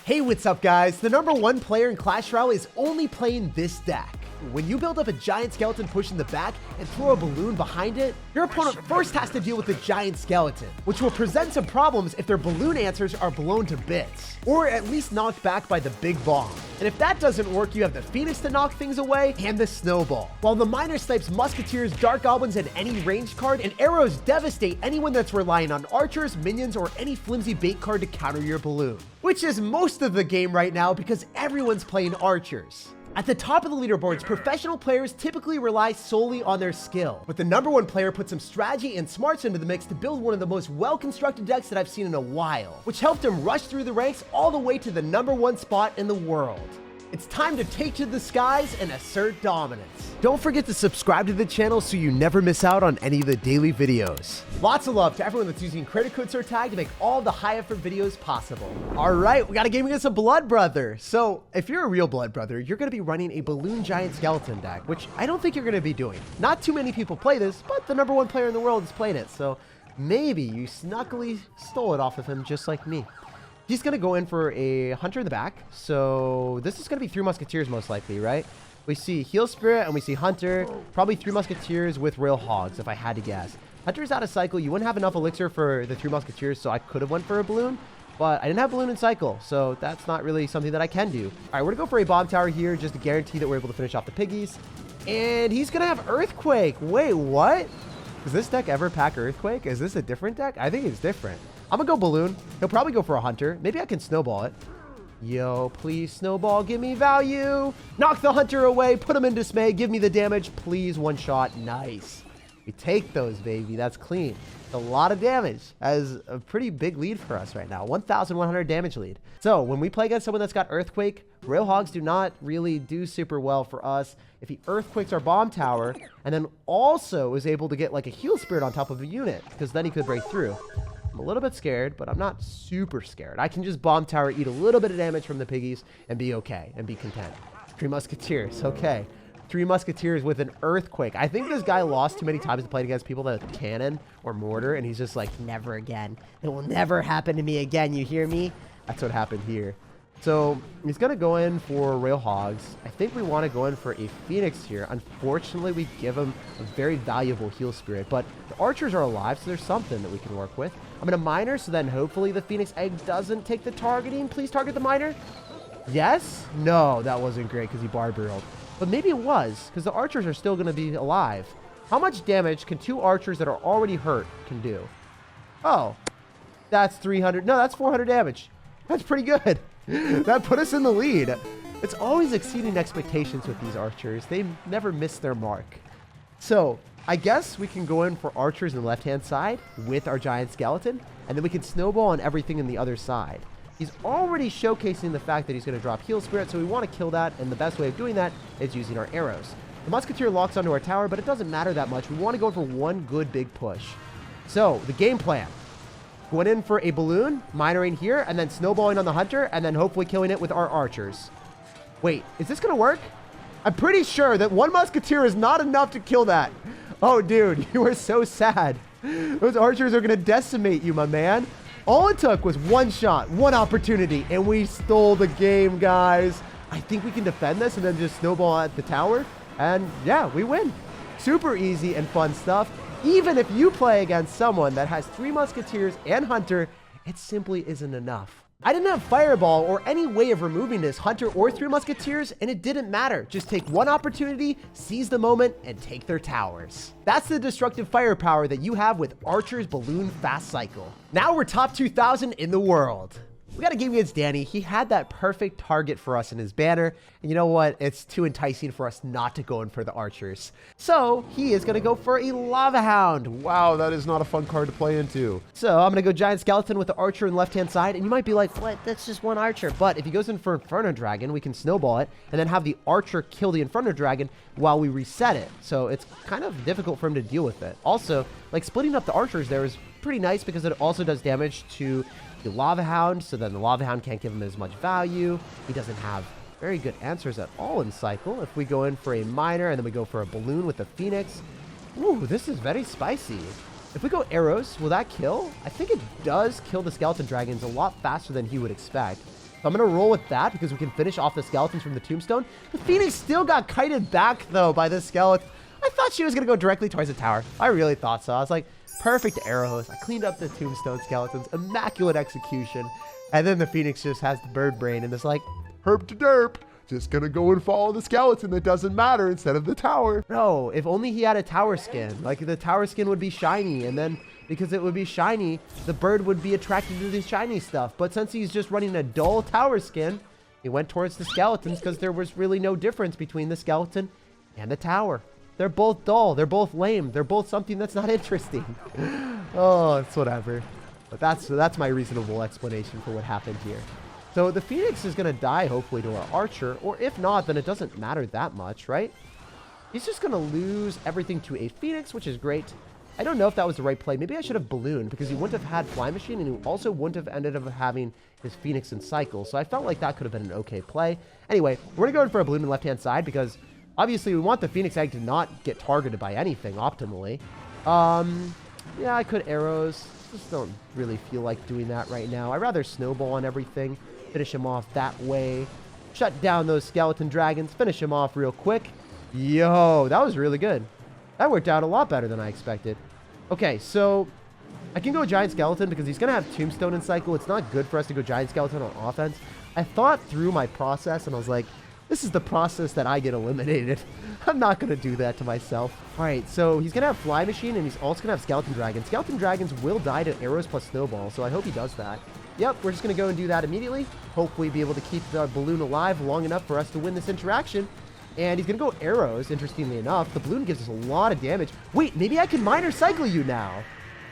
Hey, what's up guys? The #1 player in Clash Royale is only playing this deck. When you build up a giant skeleton push in the back and throw a balloon behind it, your opponent first has to deal with the giant skeleton, which will present some problems if their balloon answers are blown to bits, or at least knocked back by the big bomb. And if that doesn't work, you have the Phoenix to knock things away and the snowball, while the miner snipes musketeers, dark goblins, and any ranged card, and arrows devastate anyone that's relying on archers, minions, or any flimsy bait card to counter your balloon, which is most of the game right now because everyone's playing archers. At the top of the leaderboards, professional players typically rely solely on their skill, but the #1 player put some strategy and smarts into the mix to build one of the most well-constructed decks that I've seen in a while, which helped him rush through the ranks all the way to the #1 spot in the world. It's time to take to the skies and assert dominance. Don't forget to subscribe to the channel so you never miss out on any of the daily videos. Lots of love to everyone that's using credit code SirTag to make all the high effort videos possible. All right, we got a game against a Blood Brother. So if you're a real Blood Brother, you're gonna be running a balloon giant skeleton deck, which I don't think you're gonna be doing. Not too many people play this, but the #1 player in the world is playing it. So maybe you snuggly stole it off of him just like me. He's going to go in for a hunter in the back. So this is going to be 3 musketeers most likely, right? We see heal spirit and we see hunter. Probably 3 musketeers with Royale hogs if I had to guess. Hunter's out of cycle. You wouldn't have enough elixir for the 3 musketeers, so I could have went for a balloon. But I didn't have balloon in cycle, so that's not really something that I can do. All right, we're going to go for a bomb tower here just to guarantee that we're able to finish off the piggies. And he's going to have earthquake. Wait, what? Does this deck ever pack earthquake? Is this a different deck? I think it's different. I'm gonna go balloon. He'll probably go for a hunter. Maybe I can snowball it. Yo, please snowball, give me value. Knock the hunter away, put him in dismay, give me the damage. Please, one shot, nice. We take those, baby, that's clean. A lot of damage. That is a pretty big lead for us right now. 1,100 damage lead. So when we play against someone that's got earthquake, Royale hogs do not really do super well for us. If he earthquakes our bomb tower, and then also is able to get like a heal spirit on top of a unit, because then he could break through. I'm a little bit scared, but I'm not super scared. I can just bomb tower, eat a little bit of damage from the piggies, and be okay, and be content. 3 musketeers, okay. 3 musketeers with an earthquake. I think this guy lost too many times to play against people that have cannon or mortar, and he's just like, never again. It will never happen to me again, you hear me? That's what happened here. So he's going to go in for Royale hogs. I think we want to go in for a Phoenix here. Unfortunately, we give him a very valuable heal spirit, but the archers are alive, so there's something that we can work with. I'm going to miner, so then hopefully the Phoenix egg doesn't take the targeting. Please target the miner. Yes? No, that wasn't great because he barbarreled. But maybe it was, because the archers are still going to be alive. How much damage can 2 archers that are already hurt can do? Oh, that's 300. No, that's 400 damage. That's pretty good. That put us in the lead. It's always exceeding expectations with these archers. They never miss their mark. So I guess we can go in for archers on the left-hand side with our giant skeleton, and then we can snowball on everything on the other side. He's already showcasing the fact that he's going to drop heal spirit, so we want to kill that, and the best way of doing that is using our arrows. The musketeer locks onto our tower, but it doesn't matter that much. We want to go for one good big push. So the game plan. Going in for a balloon, minering here, and then snowballing on the hunter, and then hopefully killing it with our archers. Wait, is this going to work? I'm pretty sure that 1 musketeer is not enough to kill that. Oh, dude, you are so sad. Those archers are going to decimate you, my man. All it took was 1 shot, 1 opportunity, and we stole the game, guys. I think we can defend this and then just snowball at the tower. And yeah, we win. Super easy and fun stuff. Even if you play against someone that has 3 musketeers and hunter, it simply isn't enough. I didn't have fireball or any way of removing this hunter or 3 musketeers, and it didn't matter. Just take 1 opportunity, seize the moment, and take their towers. That's the destructive firepower that you have with Archer's Balloon Fast Cycle. Now we're top 2,000 in the world. We got a game against Danny. He had that perfect target for us in his banner. And you know what? It's too enticing for us not to go in for the archers. So he is going to go for a Lava Hound. Wow, that is not a fun card to play into. So I'm going to go Giant Skeleton with the archer on the left-hand side. And you might be like, what? That's just 1 archer. But if he goes in for Inferno Dragon, we can snowball it and then have the archer kill the Inferno Dragon while we reset it. So it's kind of difficult for him to deal with it. Also, like splitting up the archers there is pretty nice because it also does damage to the Lava Hound, so then the Lava Hound can't give him as much value. He doesn't have very good answers at all in cycle. If we go in for a miner and then we go for a balloon with a Phoenix, ooh, this is very spicy. If we go arrows, will that kill? I think it does kill the skeleton dragons a lot faster than he would expect. So I'm going to roll with that because we can finish off the skeletons from the tombstone. The Phoenix still got kited back, though, by the skeleton. I thought she was going to go directly towards the tower. I really thought so. I was like, perfect arrows. I cleaned up the tombstone skeletons. Immaculate execution. And then the Phoenix just has the bird brain and it's like, herp to derp. Just going to go and follow the skeleton that doesn't matter instead of the tower. No, if only he had a tower skin. Like, the tower skin would be shiny. And then because it would be shiny, the bird would be attracted to the shiny stuff. But since he's just running a dull tower skin, he went towards the skeletons because there was really no difference between the skeleton and the tower. They're both dull. They're both lame. They're both something that's not interesting. Oh, it's whatever. But that's my reasonable explanation for what happened here. So the Phoenix is going to die, hopefully, to our Archer. Or if not, then it doesn't matter that much, right? He's just going to lose everything to a Phoenix, which is great. I don't know if that was the right play. Maybe I should have ballooned because he wouldn't have had Fly Machine and he also wouldn't have ended up having his Phoenix in cycle. So I felt like that could have been an okay play. Anyway, we're going to go in for a balloon on the left-hand side because obviously we want the Phoenix Egg to not get targeted by anything optimally. Yeah, I could arrows. Just don't really feel like doing that right now. I'd rather snowball on everything. Finish him off that way. Shut down those skeleton dragons. Finish him off real quick. Yo, that was really good. That worked out a lot better than I expected. Okay, so I can go Giant Skeleton because he's going to have Tombstone in cycle. It's not good for us to go Giant Skeleton on offense. I thought through my process and I was like, this is the process that I get eliminated. I'm not going to do that to myself. All right, so he's going to have Fly Machine and he's also going to have Skeleton Dragons. Skeleton Dragons will die to arrows plus Snowball, so I hope he does that. Yep, we're just going to go and do that immediately. Hopefully be able to keep the balloon alive long enough for us to win this interaction. And he's going to go arrows, interestingly enough. The balloon gives us a lot of damage. Wait, maybe I can minor cycle you now.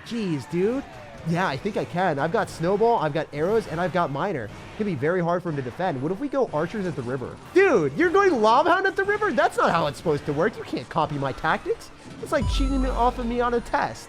Jeez, dude. Yeah, I think I can. I've got Snowball, I've got arrows, and I've got minor. It can be very hard for him to defend. What if we go archers at the river? Dude, you're going Lava Hound at the river? That's not how it's supposed to work. You can't copy my tactics. It's like cheating off of me on a test.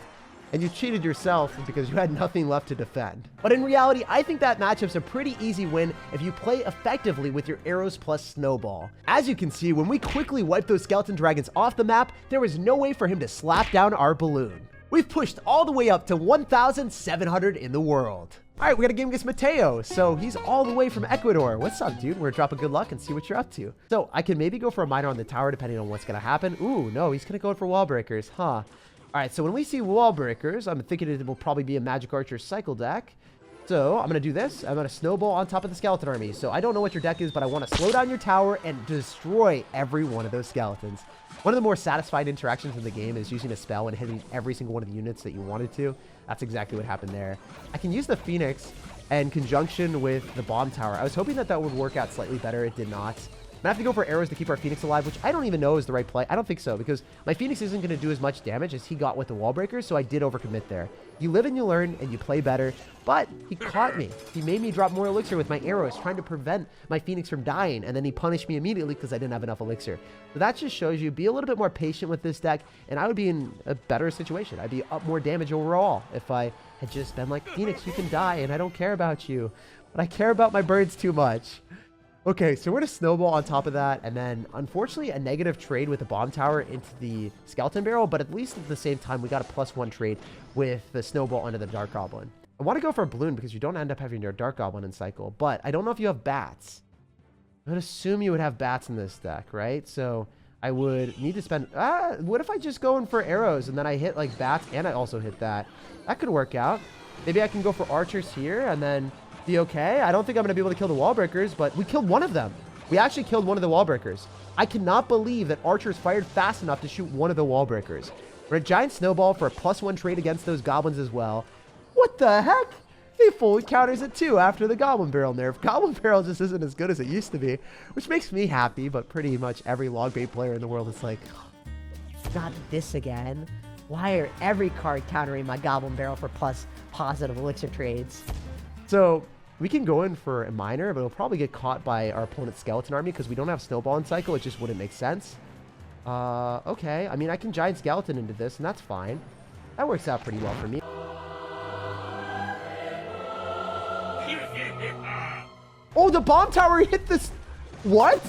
And you cheated yourself because you had nothing left to defend. But in reality, I think that matchup's a pretty easy win if you play effectively with your arrows plus Snowball. As you can see, when we quickly wiped those skeleton dragons off the map, there was no way for him to slap down our balloon. We've pushed all the way up to 1,700 in the world. All right, we got a game against Mateo. So he's all the way from Ecuador. What's up, dude? We're gonna drop a good luck and see what you're up to. So I can maybe go for a minor on the tower depending on what's gonna happen. Ooh, no, he's gonna go for wall breakers, huh? All right, so when we see wall breakers, I'm thinking it will probably be a Magic Archer cycle deck. So I'm going to do this. I'm going to snowball on top of the skeleton army. So I don't know what your deck is, but I want to slow down your tower and destroy every one of those skeletons. One of the more satisfying interactions in the game is using a spell and hitting every single one of the units that you wanted to. That's exactly what happened there. I can use the Phoenix in conjunction with the bomb tower. I was hoping that that would work out slightly better. It did not. I'm going to have to go for arrows to keep our Phoenix alive, which I don't even know is the right play. I don't think so, because my Phoenix isn't going to do as much damage as he got with the wall breakers, so I did overcommit there. You live and you learn, and you play better, but he caught me. He made me drop more elixir with my arrows, trying to prevent my Phoenix from dying, and then he punished me immediately because I didn't have enough elixir. So that just shows you, be a little bit more patient with this deck, and I would be in a better situation. I'd be up more damage overall if I had just been like, Phoenix, you can die, and I don't care about you, but I care about my birds too much. Okay, so we're going to snowball on top of that, and then, unfortunately, a negative trade with the bomb tower into the skeleton barrel, but at least at the same time, we got a +1 trade with the snowball under the Dark Goblin. I want to go for a balloon because you don't end up having your Dark Goblin in cycle, but I don't know if you have bats. I would assume you would have bats in this deck, right? So I would need to spend... what if I just go in for arrows, and then I hit, like, bats, and I also hit that? That could work out. Maybe I can go for archers here, and then... be okay. I don't think I'm going to be able to kill the wall breakers, but we killed one of them. We actually killed one of the wall breakers. I cannot believe that archers fired fast enough to shoot one of the wall breakers. We're a giant snowball for a +1 trade against those goblins as well. What the heck? He fully counters it too after the goblin barrel nerf. Goblin barrel just isn't as good as it used to be, which makes me happy, but pretty much every log bait player in the world is like, not this again. Why are every card countering my goblin barrel for plus positive elixir trades? So we can go in for a minor, but it'll probably get caught by our opponent's skeleton army because we don't have snowball in cycle. It just wouldn't make sense. Okay. I mean, I can giant skeleton into this, and that's fine. That works out pretty well for me. Oh, the bomb tower hit this. What?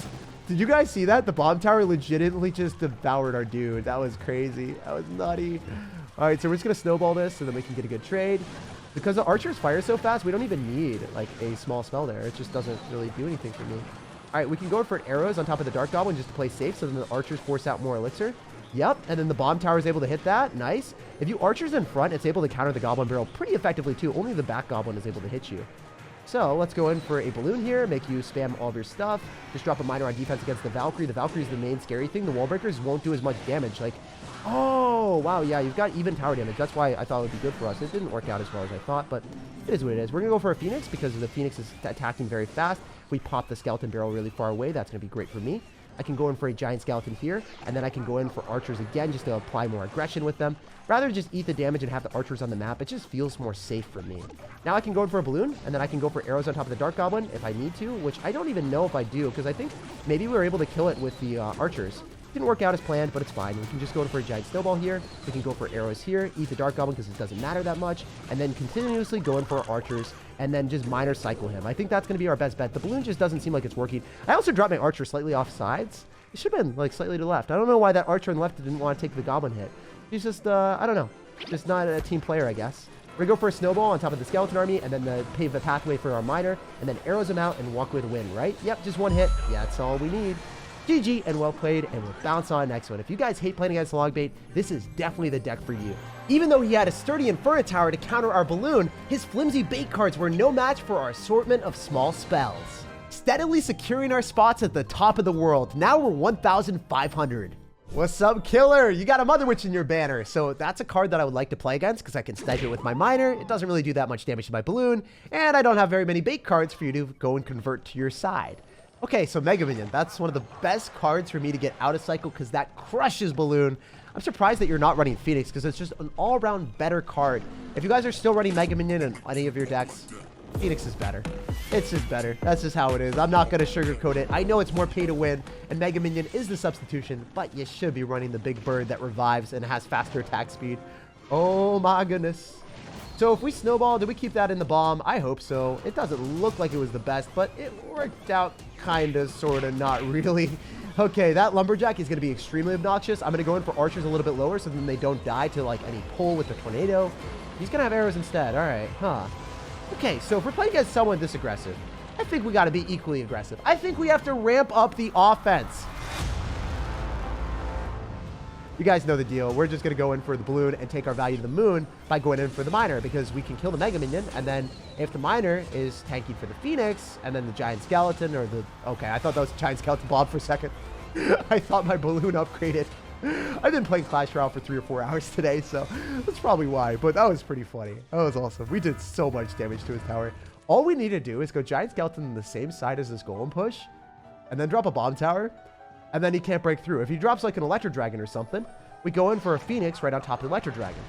Did you guys see that? The bomb tower legitimately just devoured our dude. That was crazy. That was nutty. All right, so we're just going to snowball this so that we can get a good trade. Because the archers fire so fast, we don't even need like a small spell there. It just doesn't really do anything for me. All right, we can go for arrows on top of the Dark Goblin just to play safe, so then the archers force out more elixir. Yep, and then the bomb tower is able to hit that. Nice. If you archers in front, it's able to counter the Goblin Barrel pretty effectively too. Only the back Goblin is able to hit you. So let's go in for a balloon here, make you spam all of your stuff. Just drop a miner on defense against the Valkyrie. The Valkyrie is the main scary thing. The wall breakers won't do as much damage. Like, oh, wow, yeah, you've got even tower damage. That's why I thought it would be good for us. It didn't work out as well as I thought, but it is what it is. We're going to go for a Phoenix because the Phoenix is attacking very fast. We pop the Skeleton Barrel really far away. That's going to be great for me. I can go in for a Giant Skeleton here, and then I can go in for archers again just to apply more aggression with them. Rather than just eat the damage and have the archers on the map, it just feels more safe for me. Now I can go in for a balloon, and then I can go for arrows on top of the Dark Goblin if I need to, which I don't even know if I do, because I think maybe we were able to kill it with the archers. Didn't work out as planned, but it's fine. We can just go in for a Giant Snowball here. We can go for arrows here, eat the Dark Goblin because it doesn't matter that much, and then continuously go in for archers, and then just minor cycle him. I think that's going to be our best bet. The balloon just doesn't seem like it's working. I also dropped my archer slightly off sides. It should have been like slightly to the left. I don't know why that archer on the left didn't want to take the Goblin hit. He's just, I don't know. Just not a team player, I guess. We're going to go for a snowball on top of the skeleton army, and then pave the pathway for our miner, and then arrows him out and walk away to win, right? Yep, just one hit. Yeah, that's all we need. GG and well played, and we'll bounce on next one. If you guys hate playing against Logbait, this is definitely the deck for you. Even though he had a sturdy Inferno Tower to counter our balloon, his flimsy bait cards were no match for our assortment of small spells. Steadily securing our spots at the top of the world. Now we're 1,500. What's up, killer? You got a Mother Witch in your banner. So that's a card that I would like to play against because I can snipe it with my miner. It doesn't really do that much damage to my balloon. And I don't have very many bait cards for you to go and convert to your side. Okay, so Mega Minion. That's one of the best cards for me to get out of cycle because that crushes balloon. I'm surprised that you're not running Phoenix because it's just an all-around better card. If you guys are still running Mega Minion in any of your decks, Phoenix is better. It's just better. That's just how it is. I'm not going to sugarcoat it. I know it's more pay to win, and Mega Minion is the substitution, but you should be running the big bird that revives and has faster attack speed. Oh my goodness. So if we snowball, did we keep that in the bomb? I hope so. It doesn't look like it was the best, but it worked out kind of, sort of, not really. Okay, that lumberjack is going to be extremely obnoxious. I'm going to go in for archers a little bit lower so then they don't die to like any pull with the tornado. He's going to have arrows instead. All right, huh. Okay, so if we're playing against someone this aggressive, I think we got to be equally aggressive. I think we have to ramp up the offense. You guys know the deal. We're just going to go in for the balloon and take our value to the moon by going in for the miner because we can kill the Mega Minion. And then if the miner is tanking for the Phoenix and then the Giant Skeleton or the... Okay, I thought that was Giant Skeleton Blob for a second. I thought my balloon upgraded. I've been playing Clash Royale for 3 or 4 hours today, so that's probably why. But that was pretty funny. That was awesome. We did so much damage to his tower. All we need to do is go Giant Skeleton on the same side as this Golem push, and then drop a bomb tower, and then he can't break through. If he drops like an Electro Dragon or something, we go in for a Phoenix right on top of the Electro Dragon.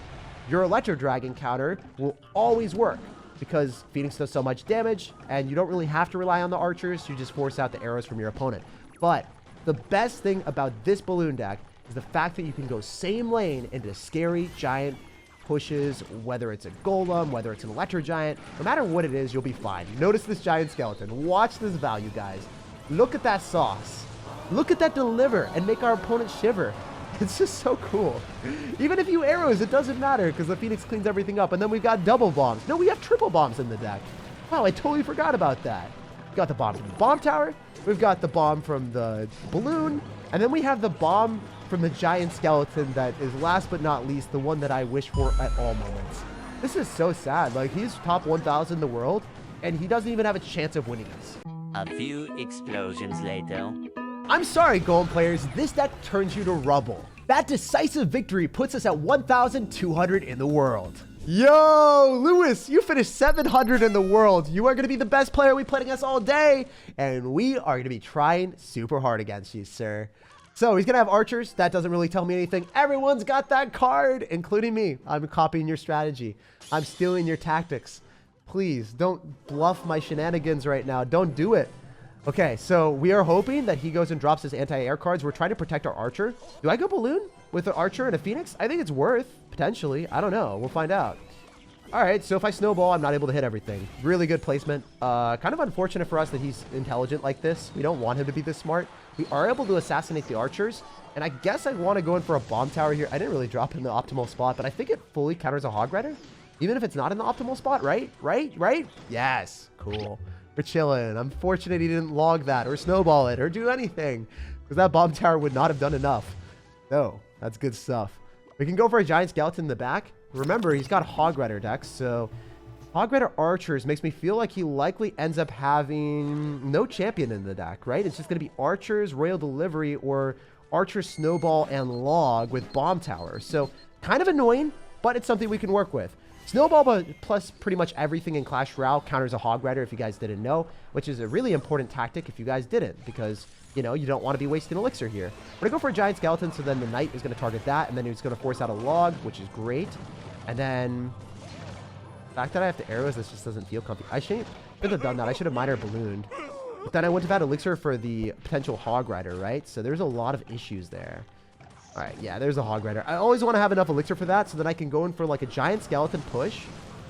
Your Electro Dragon counter will always work because Phoenix does so much damage, and you don't really have to rely on the archers. You just force out the arrows from your opponent. But the best thing about this balloon deck is the fact that you can go same lane into scary giant pushes, whether it's a golem, whether it's an electro giant, no matter what it is, you'll be fine. Notice this giant skeleton. Watch this value, guys. Look at that sauce. Look at that deliver and make our opponent shiver. It's just so cool. Even if you arrows, it doesn't matter because the Phoenix cleans everything up. And then we've got double bombs. No, we have triple bombs in the deck. Wow, I totally forgot about that. We've got the bomb from the bomb tower. We've got the bomb from the balloon. And then we have the bomb from the giant skeleton that is last but not least the one that I wish for at all moments. This is so sad. Like, he's top 1,000 in the world, and he doesn't even have a chance of winning this. A few explosions later. I'm sorry, Golem players. This deck turns you to rubble. That decisive victory puts us at 1,200 in the world. Yo, Lewis, you finished 700 in the world. You are going to be the best player we played against all day, and we are going to be trying super hard against you, sir. So he's going to have archers. That doesn't really tell me anything. Everyone's got that card, including me. I'm copying your strategy. I'm stealing your tactics. Please don't bluff my shenanigans right now. Don't do it. Okay, so we are hoping that he goes and drops his anti-air cards. We're trying to protect our archer. Do I go balloon with an archer and a Phoenix? I think it's worth, potentially. I don't know. We'll find out. All right, so if I snowball, I'm not able to hit everything. Really good placement. Kind of unfortunate for us that he's intelligent like this. We don't want him to be this smart. We are able to assassinate the archers, and I guess I want to go in for a bomb tower here. I didn't really drop in the optimal spot, but I think it fully counters a Hog Rider. Even if it's not in the optimal spot, right? Right? Yes. Cool. We're chilling. I'm fortunate he didn't log that or snowball it or do anything, because that bomb tower would not have done enough. No, that's good stuff. We can go for a giant skeleton in the back. Remember, he's got Hog Rider decks, so Hog Rider Archers makes me feel like he likely ends up having no champion in the deck, right? It's just going to be Archers, Royal Delivery, or Archer, Snowball, and Log with Bomb Tower. So kind of annoying, but it's something we can work with. Snowball plus pretty much everything in Clash Royale counters a Hog Rider if you guys didn't know, which is a really important tactic if you guys didn't, because, you know, you don't want to be wasting elixir here. We're going to go for a giant skeleton, so then the knight is going to target that, and then he's going to force out a log, which is great. And then the fact that I have to arrows, this just doesn't feel comfy. I should have done that. I should have minor ballooned. But then I wouldn't have had elixir for the potential Hog Rider, right? So there's a lot of issues there. All right, yeah, there's a Hog Rider. I always want to have enough elixir for that, so that I can go in for like a giant skeleton push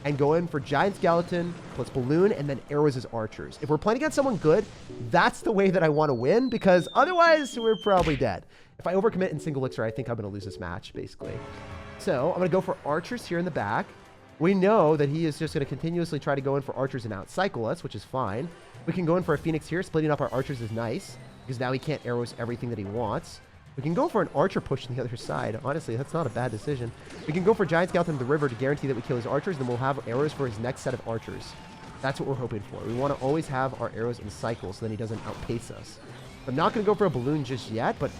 and go in for giant skeleton plus balloon and then arrows as archers. If we're playing against someone good, that's the way that I want to win, because otherwise we're probably dead. If I overcommit in single elixir, I think I'm going to lose this match, basically. So I'm going to go for archers here in the back. We know that he is just going to continuously try to go in for archers and out-cycle us, which is fine. We can go in for a phoenix here. Splitting up our archers is nice, because now he can't arrows everything that he wants. We can go for an archer push on the other side. Honestly, that's not a bad decision. We can go for giant skeleton to the river to guarantee that we kill his archers, then we'll have arrows for his next set of archers. That's what we're hoping for. We want to always have our arrows in cycle so then he doesn't outpace us. I'm not going to go for a balloon just yet, but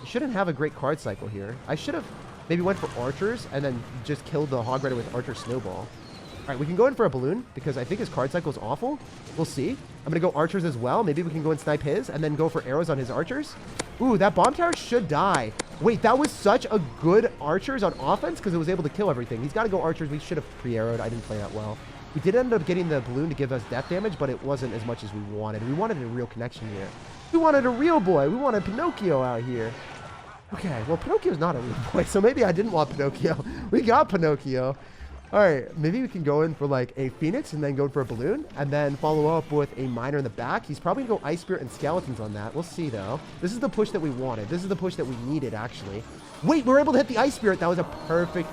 he shouldn't have a great card cycle here. I should have maybe went for archers and then just killed the Hog Rider with Archer Snowball. All right, we can go in for a balloon because I think his card cycle is awful. We'll see. I'm going to go archers as well. Maybe we can go and snipe his and then go for arrows on his archers. Ooh, that bomb tower should die. Wait, that was such a good archers on offense because it was able to kill everything. He's got to go archers. We should have pre-arrowed. I didn't play that well. We did end up getting the balloon to give us death damage, but it wasn't as much as we wanted. We wanted a real connection here. We wanted a real boy. We wanted Pinocchio out here. Okay, well, Pinocchio's not a real boy, so maybe I didn't want Pinocchio. We got Pinocchio. All right, maybe we can go in for like a Phoenix and then go in for a balloon and then follow up with a miner in the back. He's probably going to go Ice Spirit and Skeletons on that. We'll see, though. This is the push that we wanted. This is the push that we needed, actually. Wait, we were able to hit the Ice Spirit. That was a perfect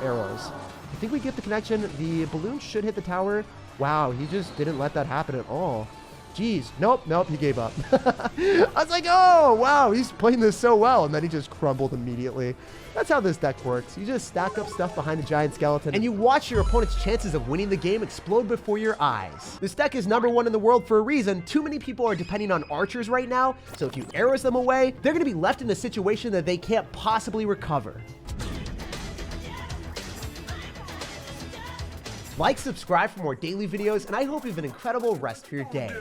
arrows. I think we get the connection. The balloon should hit the tower. Wow, he just didn't let that happen at all. Jeez. Nope, he gave up. I was like, oh, wow, he's playing this so well. And then he just crumbled immediately. That's how this deck works. You just stack up stuff behind a giant skeleton and you watch your opponent's chances of winning the game explode before your eyes. This deck is #1 in the world for a reason. Too many people are depending on archers right now. So if you arrows them away, they're going to be left in a situation that they can't possibly recover. Like, subscribe for more daily videos, and I hope you have an incredible rest of your day.